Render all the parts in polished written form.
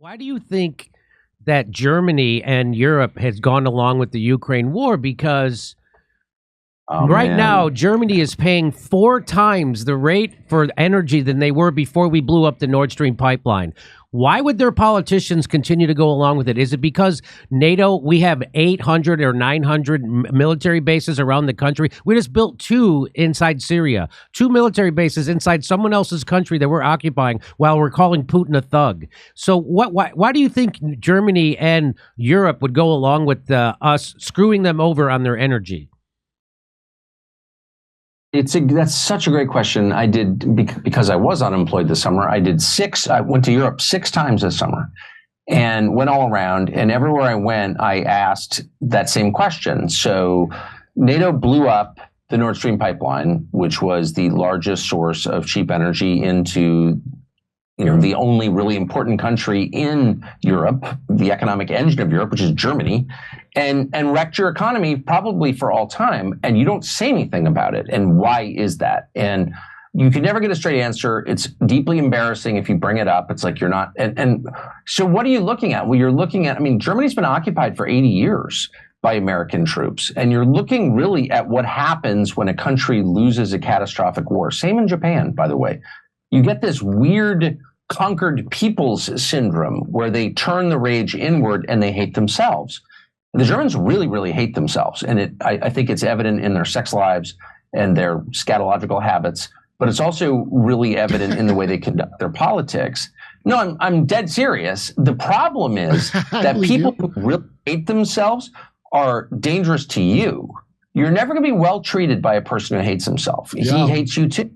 Why do you think that Germany and Europe has gone along with the Ukraine war? Because now, Germany is paying 4 times the rate for energy than they were before we blew up the Nordstream pipeline. Why would their politicians continue to go along with it? Is it because NATO, we have 800 or 900 military bases around the country? We just built 2 inside Syria, 2 military bases inside someone else's country that we're occupying while we're calling Putin a thug. So why do you think Germany and Europe would go along with us screwing them over on their energy? That's such a great question. I did, because I was unemployed this summer, I went to Europe 6 times this summer and went all around, and everywhere I went, I asked that same question. So NATO blew up the Nord Stream pipeline, which was the largest source of cheap energy into the only really important country in Europe, the economic engine of Europe, which is Germany, and wrecked your economy probably for all time. And you don't say anything about it. And why is that? And you can never get a straight answer. It's deeply embarrassing if you bring it up. It's like you're not. And so what are you looking at? Well, you're looking at, Germany's been occupied for 80 years by American troops. And you're looking really at what happens when a country loses a catastrophic war. Same in Japan, by the way. You get this weird conquered peoples syndrome where they turn the rage inward and they hate themselves. The Germans really, really hate themselves. And I think it's evident in their sex lives and their scatological habits, but it's also really evident in the way they conduct their politics. No, I'm dead serious. The problem is that people who really hate themselves are dangerous to you. You're never going to be well treated by a person who hates himself. Yeah. He hates you too.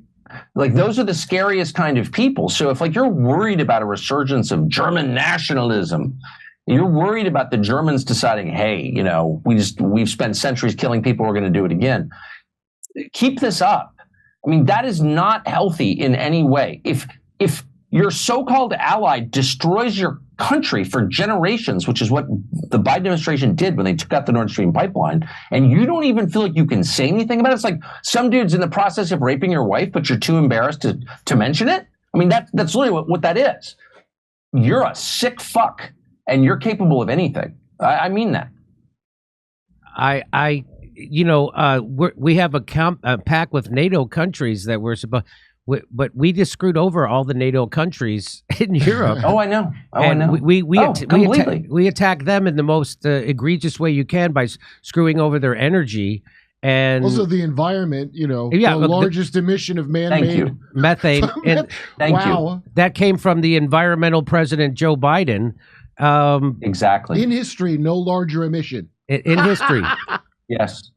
Like, those are the scariest kind of people. So if you're worried about a resurgence of German nationalism, you're worried about the Germans deciding, hey, we've spent centuries killing people, we're going to do it again. Keep this up. That is not healthy in any way. If your so-called ally destroys your country for generations, which is what the Biden administration did when they took out the Nord Stream pipeline, and you don't even feel like you can say anything about it. It's like some dude's in the process of raping your wife, but you're too embarrassed to mention it. That's literally what that is. You're a sick fuck, and you're capable of anything. I mean that. We have a pact with NATO countries that we're supposed. But we just screwed over all the NATO countries in Europe. Oh, I know. I know. We attack them in the most egregious way you can by screwing over their energy. And also the environment, the largest emission of man-made methane. And Thank you. That came from the environmental president, Joe Biden. Exactly. In history, no larger emission. In history. Yes.